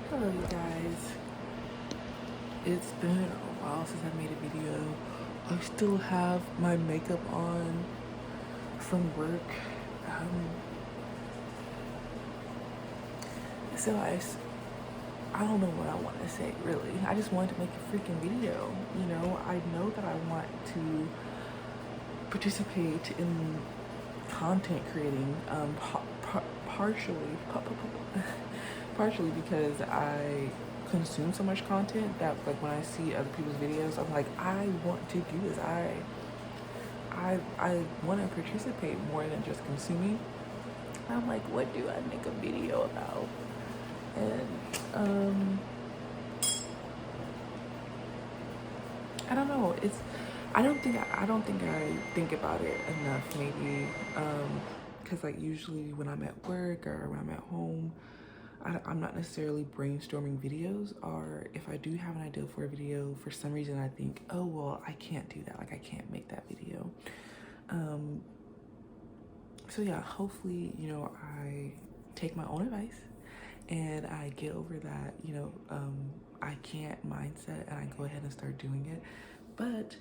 Hello you guys. It's been a while since I made a video. I still have my makeup on from work. Um, so I don't know what I want to say really. I just wanted to make a freaking video. You know, I know that I want to participate in content creating partially partially because I consume so much content that like when I see other people's videos I'm like I want to do this. I want to participate more than just consuming. I'm like, what do I make a video about? And I don't know. I don't think I think about it enough. Maybe because like usually when I'm at work or when I'm at home, I'm not necessarily brainstorming videos. Or if I do have an idea for a video, for some reason I think, oh well, I can't do that. Like I can't make that video. So yeah, hopefully I take my own advice and I get over that I can't mindset and I go ahead and start doing it. But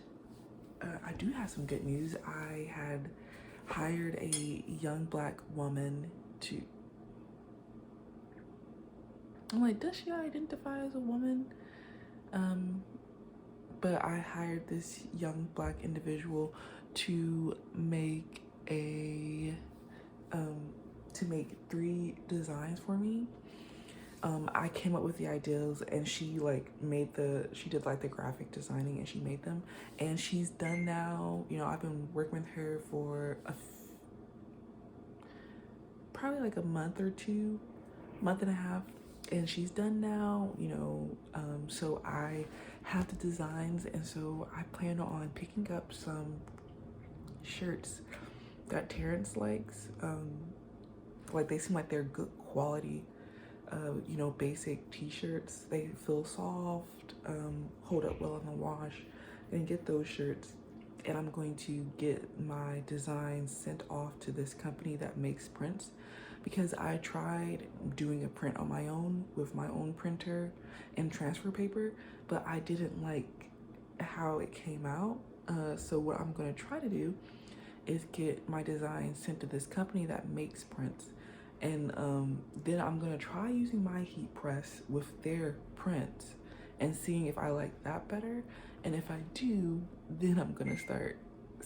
I do have some good news. I had hired a young black woman to. I'm like, does she identify as a woman? But I hired this young black individual to make a to make 3 designs for me. I came up with the ideas and she did like the graphic designing and she made them and she's done now. I've been working with her for probably like a month or two, month and a half, and she's done now. So I have the designs and so I plan on picking up some shirts that Terrence likes. Like they seem like they're good quality. Basic t-shirts. They feel soft, hold up well in the wash, and get those shirts. And I'm going to get my designs sent off to this company that makes prints because I tried doing a print on my own with my own printer and transfer paper, but I didn't like how it came out. So what I'm going to try to do is get my designs sent to this company that makes prints, and then I'm gonna try using my heat press with their prints and seeing if I like that better. And if I do, then I'm gonna start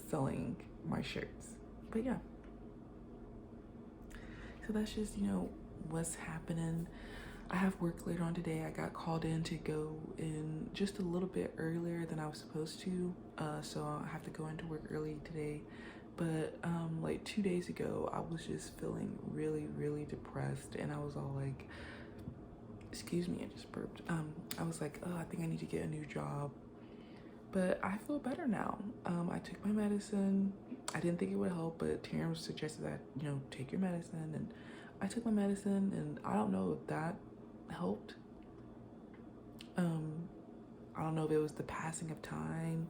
selling my shirts. But yeah, so that's just what's happening. I have work later on today. I got called in to go in just a little bit earlier than I was supposed to, so I have to go into work early today. But like 2 days ago, I was just feeling really, really depressed, and I was all like, excuse me, I just burped. I was like, oh, I think I need to get a new job. But I feel better now. I took my medicine. I didn't think it would help, but Terrence suggested that, take your medicine. And I took my medicine, and I don't know if that helped. I don't know if it was the passing of time.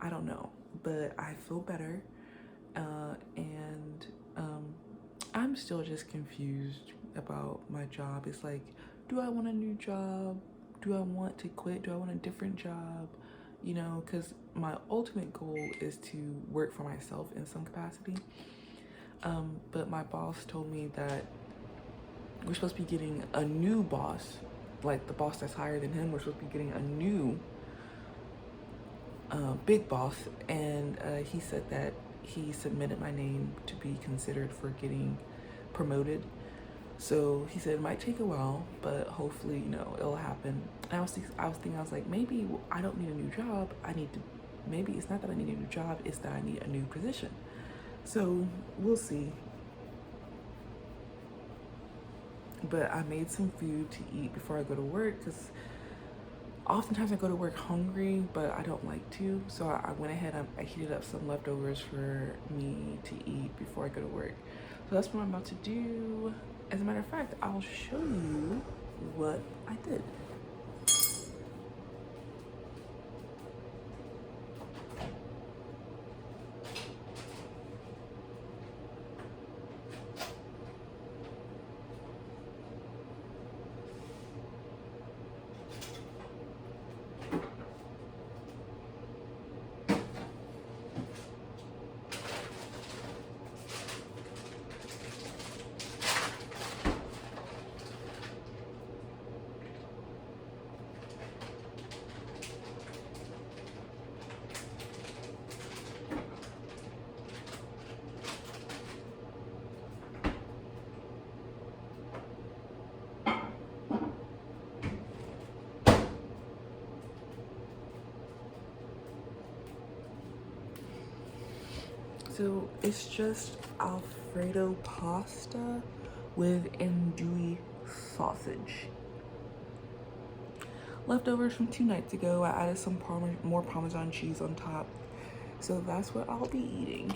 I don't know, but I feel better. And I'm still just confused about my job. It's like, do I want a new job? Do I want to quit? Do I want a different job? Because my ultimate goal is to work for myself in some capacity. But my boss told me that we're supposed to be getting a new boss, like the boss that's higher than him. We're supposed to be getting a new big boss, and he said that he submitted my name to be considered for getting promoted. So he said it might take a while, but hopefully, it'll happen. And I was thinking, I was like, maybe I don't need a new job. Maybe it's not that I need a new job, it's that I need a new position. So we'll see. But I made some food to eat before I go to work because oftentimes I go to work hungry, but I don't like to. So I went ahead and I heated up some leftovers for me to eat before I go to work. So that's what I'm about to do. As a matter of fact, I'll show you what I did. So it's just Alfredo pasta with andouille sausage. Leftovers from 2 nights ago. I added some more Parmesan cheese on top. So that's what I'll be eating.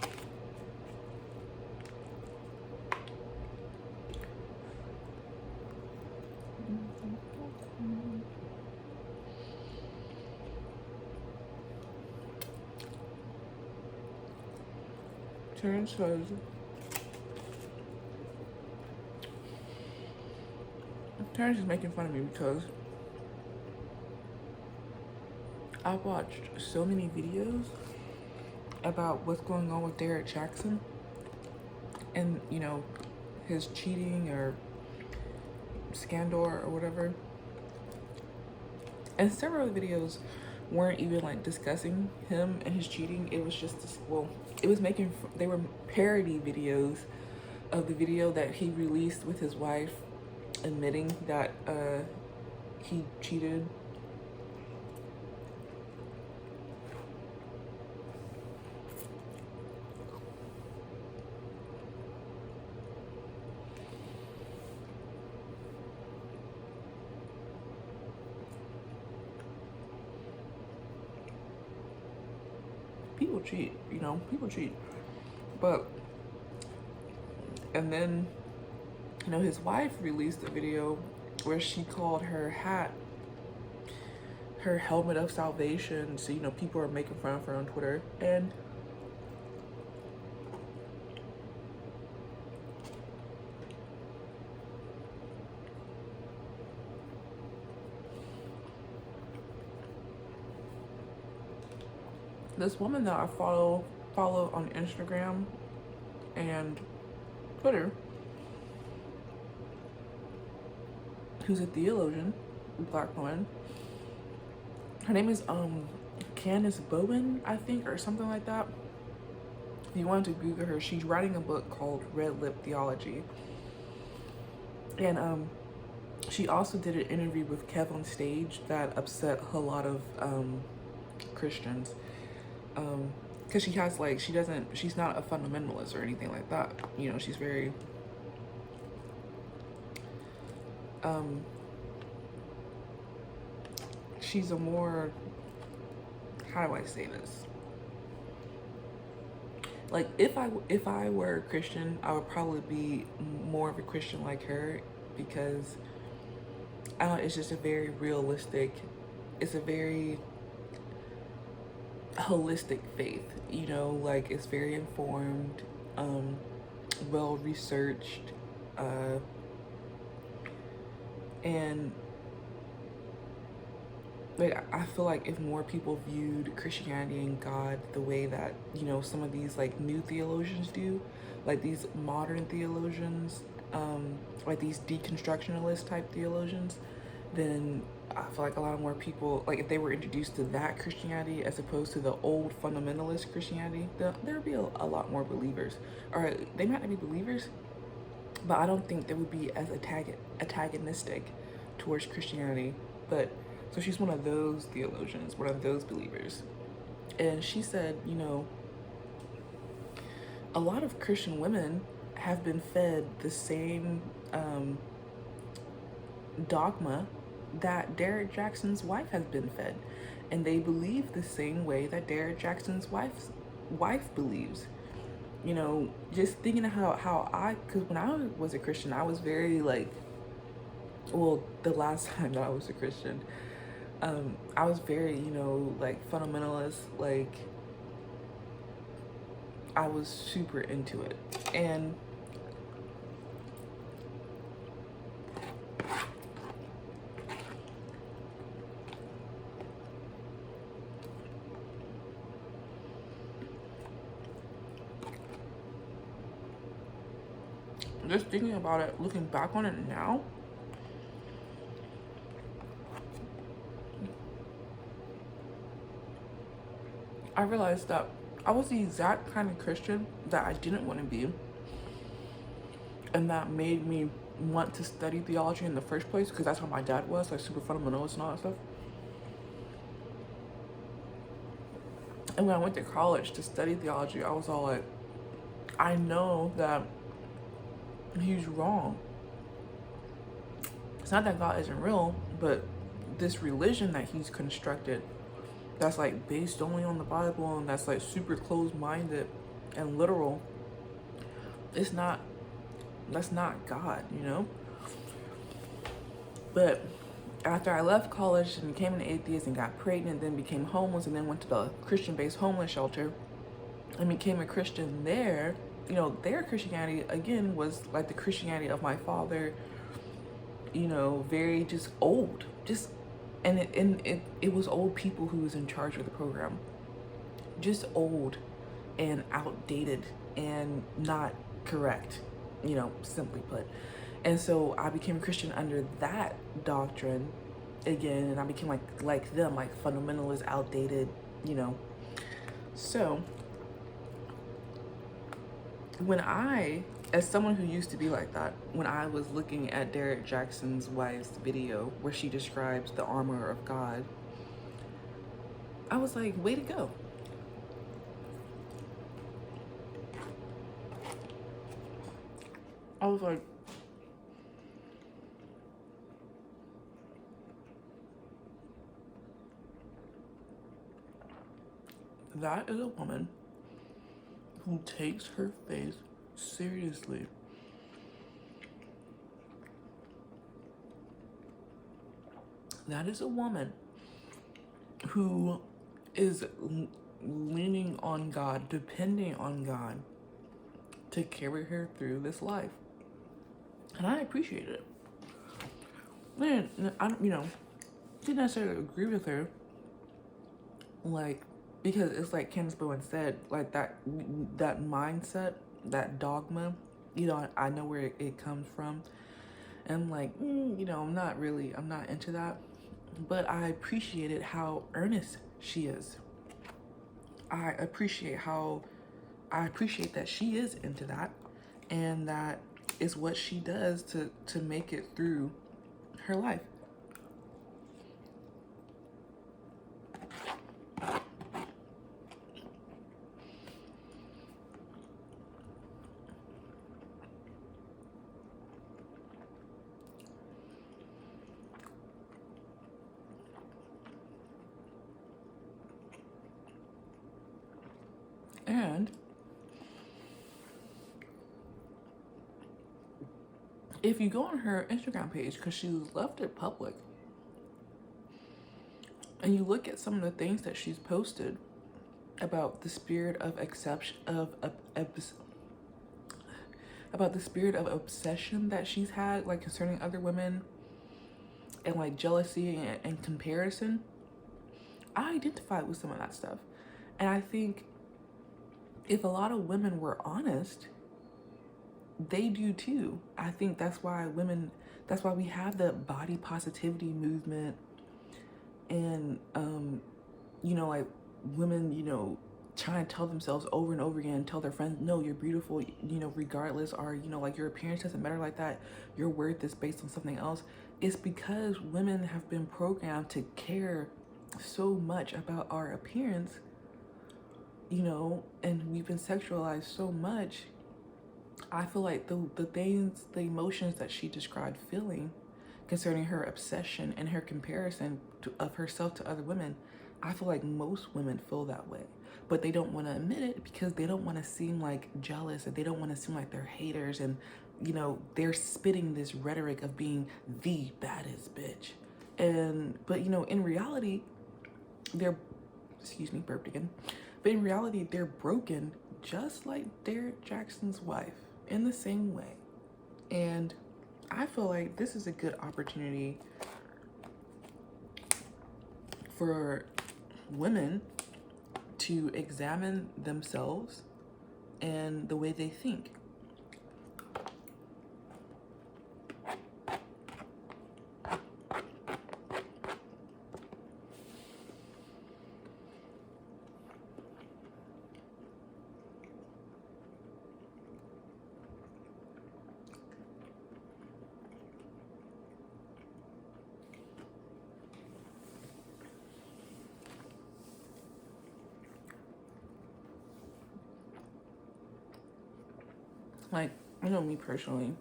Terrence says, Terrence is making fun of me because I've watched so many videos about what's going on with Derek Jackson and, you know, his cheating or scandal or whatever. And several of the videos weren't even like discussing him and his cheating. It was just this, well, it was making, they were parody videos of the video that he released with his wife admitting that he cheated. People cheat, you know, people cheat. But, and then, you know, his wife released a video where she called her hat her helmet of salvation. So, you know, people are making fun of her on Twitter. And this woman that I follow on Instagram and Twitter, who's a theologian, a black woman. Her name is Candace Bowen, I think, or something like that. If you wanted to Google her, she's writing a book called Red Lip Theology. And she also did an interview with Kev on Stage that upset a lot of Christians. Because she has like, she's not a fundamentalist or anything like that. You know, she's very, she's a more, how do I say this? Like, if I were a Christian, I would probably be more of a Christian like her, because I don't know, it's just a very realistic, it's a very holistic faith, you know, like it's very informed, well researched, and like I feel like if more people viewed Christianity and God the way that, you know, some of these like new theologians do, like these modern theologians, like these deconstructionalist type theologians, then I feel like a lot more people, like if they were introduced to that Christianity as opposed to the old fundamentalist Christianity, there would be a lot more believers. Or they might not be believers, but I don't think they would be as antagonistic towards Christianity. But so she's one of those theologians, one of those believers. And she said, you know, a lot of Christian women have been fed the same dogma that Derek Jackson's wife has been fed. And they believe the same way that Derek Jackson's wife believes. You know, just thinking of how because when I was a Christian, I was very like, well, the last time that I was a Christian, I was very, you know, like fundamentalist, like I was super into it. And just thinking about it, looking back on it now, I realized that I was the exact kind of Christian that I didn't want to be, and that made me want to study theology in the first place, because that's how my dad was, like super fundamentalist and all that stuff. And when I went to college to study theology, I was all like, I know that he's wrong. It's not that God isn't real, but this religion that he's constructed that's like based only on the Bible and that's like super closed-minded and literal, it's not, that's not God, you know? But after I left college and became an atheist and got pregnant, then became homeless and then went to the Christian-based homeless shelter and became a Christian there, you know, their Christianity again was like the Christianity of my father, you know, very just old, just, and it was old people who was in charge of the program, just old and outdated and not correct, you know, simply put. And so I became a Christian under that doctrine again, and I became like them, like fundamentalist, outdated, you know. So when I, as someone who used to be like that, when I was looking at Derek Jackson's wife's video where she describes the armor of God, I was like, way to go. I was like, that is a woman who takes her faith seriously. That is a woman who is leaning on God, depending on God to carry her through this life. And I appreciate it. And I, you know, didn't necessarily agree with her, like, because it's like Candace Bowen said, like that mindset, that dogma, you know, I know where it comes from. And I'm like, you know, I'm not into that. But I appreciated how earnest she is. I appreciate that she is into that, and that is what she does to make it through her life. And if you go on her Instagram page, because she left it public, and you look at some of the things that she's posted about the spirit of exception about the spirit of obsession that she's had, like concerning other women, and like jealousy and comparison, I identify with some of that stuff. And I think if a lot of women were honest, they do too. I think that's why we have the body positivity movement, and you know, like women, you know, trying to tell themselves over and over again, tell their friends, no, you're beautiful, you know, regardless, or, you know, like your appearance doesn't matter like that, your worth is based on something else. It's because women have been programmed to care so much about our appearance, you know, and we've been sexualized so much. I feel like the things, the emotions that she described feeling concerning her obsession and her comparison of herself to other women, I feel like most women feel that way. But they don't want to admit it because they don't want to seem like jealous, and they don't want to seem like they're haters, and, you know, they're spitting this rhetoric of being the baddest bitch. But, you know, in reality, they're, excuse me, burped again. But in reality, they're broken just like Derek Jackson's wife in the same way. And I feel like this is a good opportunity for women to examine themselves and the way they think. Like, I know me personally,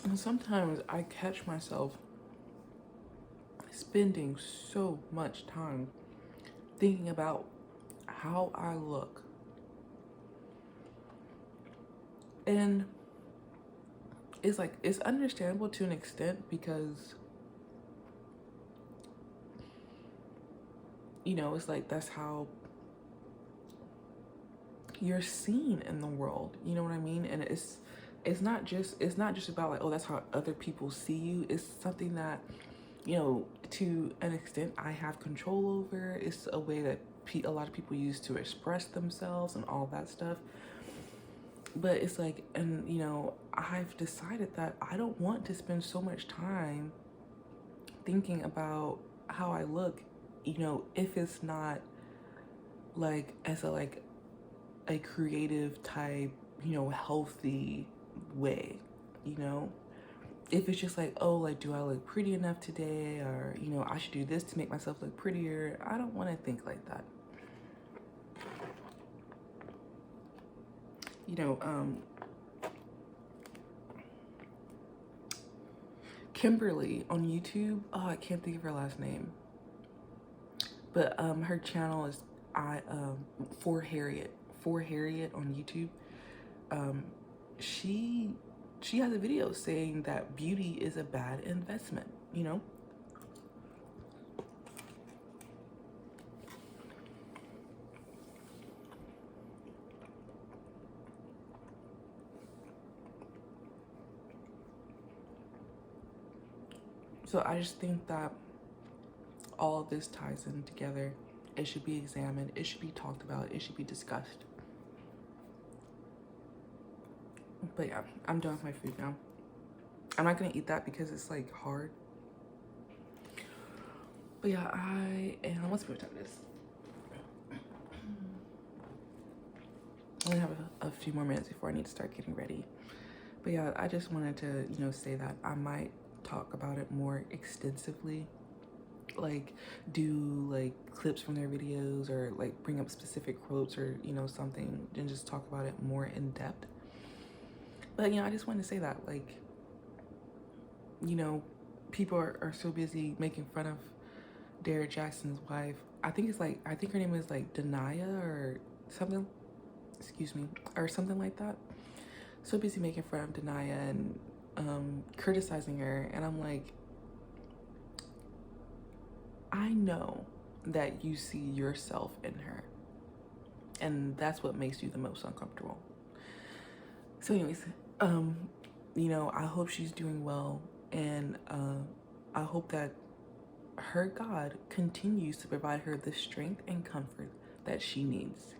and sometimes I catch myself spending so much time thinking about how I look. And it's like, it's understandable to an extent because, you know, it's like that's how you're seen in the world. You know what I mean? And it's not just about like, oh, that's how other people see you. It's something that, you know, to an extent I have control over. It's a way that a lot of people use to express themselves and all that stuff. But it's like, and you know, I've decided that I don't want to spend so much time thinking about how I look, you know, if it's not like as a creative type, you know, healthy way, you know? If it's just like, oh, like, do I look pretty enough today? Or, you know, I should do this to make myself look prettier. I don't want to think like that. You know, Kimberly on YouTube, oh, I can't think of her last name. But her channel is for Harriet on YouTube. Um, she has a video saying that beauty is a bad investment, you know? So I just think that all of this ties in together. It should be examined, it should be talked about, it should be discussed. But yeah, I'm done with my food now. I'm not gonna eat that because it's like hard. But yeah, what's what time it is? I only have a few more minutes before I need to start getting ready. But yeah, I just wanted to, you know, say that I might talk about it more extensively, like do like clips from their videos or like bring up specific quotes or, you know, something, and just talk about it more in depth. But you know, I just wanted to say that, like, you know, people are so busy making fun of Derek Jackson's wife. I think her name is like Denia or something, excuse me, or something like that. So busy making fun of Denia and criticizing her, and I'm like, I know that you see yourself in her, and that's what makes you the most uncomfortable. So anyways, you know, I hope she's doing well, and I hope that her God continues to provide her the strength and comfort that she needs.